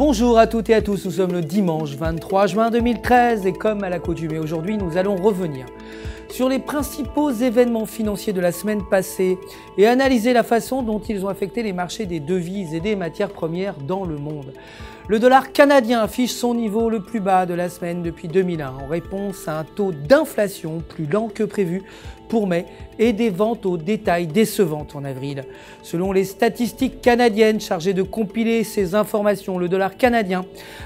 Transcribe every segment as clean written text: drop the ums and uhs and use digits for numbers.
Bonjour à toutes et à tous, nous sommes le dimanche 23 juin 2013 et comme à l'accoutumée aujourd'hui, nous allons revenir sur les principaux événements financiers de la semaine passée et analyser la façon dont ils ont affecté les marchés des devises et des matières premières dans le monde. Le dollar canadien affiche son niveau le plus bas de la semaine depuis 2001 en réponse à un taux d'inflation plus lent que prévu pour mai et des ventes au détail décevantes en avril. Selon les statistiques canadiennes chargées de compiler ces informations, le dollar canadien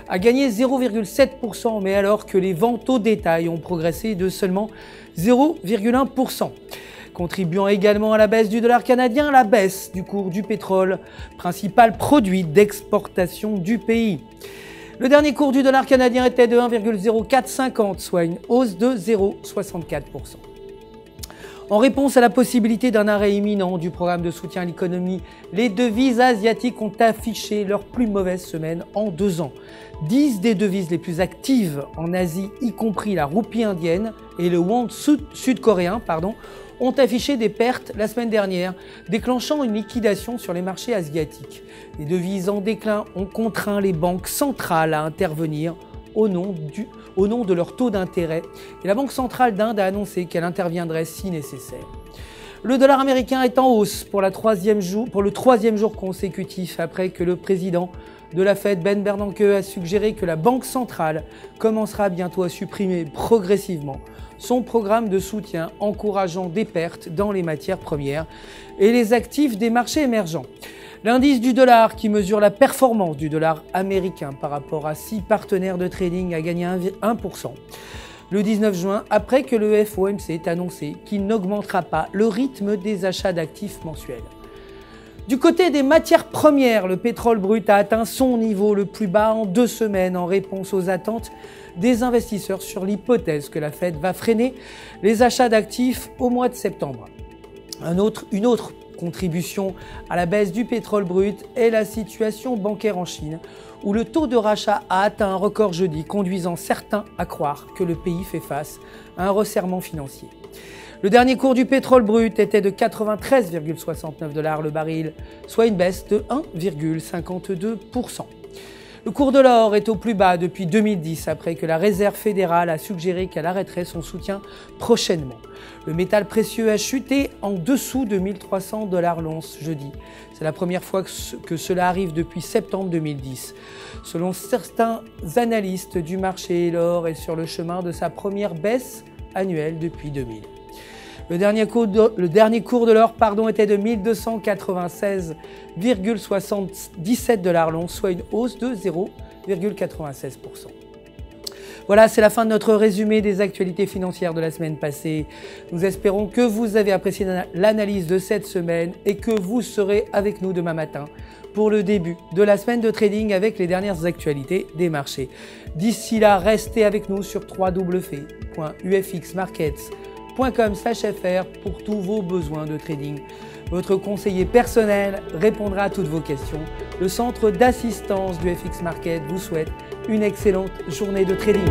a gagné 0,7% en mai alors que les ventes au détail ont progressé de seulement 0,1%. Contribuant également à la baisse du dollar canadien, la baisse du cours du pétrole, principal produit d'exportation du pays. Le dernier cours du dollar canadien était de 1,0450, soit une hausse de 0,64%. En réponse à la possibilité d'un arrêt imminent du programme de soutien à l'économie, les devises asiatiques ont affiché leur plus mauvaise semaine en 2 ans. 10 des devises les plus actives en Asie, y compris la roupie indienne et le won sud-coréen, ont affiché des pertes la semain dernière, déclenchant une liquidation sur les marchés asiatiques. Les devises en déclin ont contraint les banques centrales à intervenir au nom de leur taux d'intérêt et la Banque centrale d'Inde a annoncé qu'elle interviendrait si nécessaire. Le dollar américain est en hausse pour le 3e jour consécutif après que le président de la Fed, Ben Bernanke, a suggéré que la Banque centrale commencera bientôt à supprimer progressivement son programme de soutien encourageant des pertes dans les matières premières et les actifs des marchés émergents. L'indice du dollar qui mesure la performance du dollar américain par rapport à 6 partenaires de trading a gagné 1% le 19 juin après que le FOMC ait annoncé qu'il n'augmentera pas le rythme des achats d'actifs mensuels. Du côté des matières premières, le pétrole brut a atteint son niveau le plus bas en 2 semaines en réponse aux attentes des investisseurs sur l'hypothèse que la Fed va freiner les achats d'actifs au mois de septembre. Une autre contribution à la baisse du pétrole brut est la situation bancaire en Chine, où le taux de rachat a atteint un record jeudi, conduisant certains à croire que le pays fait face à un resserrement financier. Le dernier cours du pétrole brut était de 93,69 $ le baril, soit une baisse de 1,52%. Le cours de l'or est au plus bas depuis 2010 après que la Réserve fédérale a suggéré qu'elle arrêterait son soutien prochainement. Le métal précieux a chuté en dessous de 1 300 $ l'once jeudi. C'est la première fois que cela arrive depuis septembre 2010. Selon certains analystes du marché, l'or est sur le chemin de sa première baisse annuelle depuis 2000. Le dernier cours de l'or était de 1296,77 $ l'once, soit une hausse de 0,96%. Voilà, c'est la fin de notre résumé des actualités financières de la semaine passée. Nous espérons que vous avez apprécié l'analyse de cette semaine et que vous serez avec nous demain matin pour le début de la semaine de trading avec les dernières actualités des marchés. D'ici là, restez avec nous sur www.ufxmarkets.com/fr pour tous vos besoins de trading. Votre conseiller personnel répondra à toutes vos questions. Le centre d'assistance du FX Market vous souhaite une excellente journée de trading.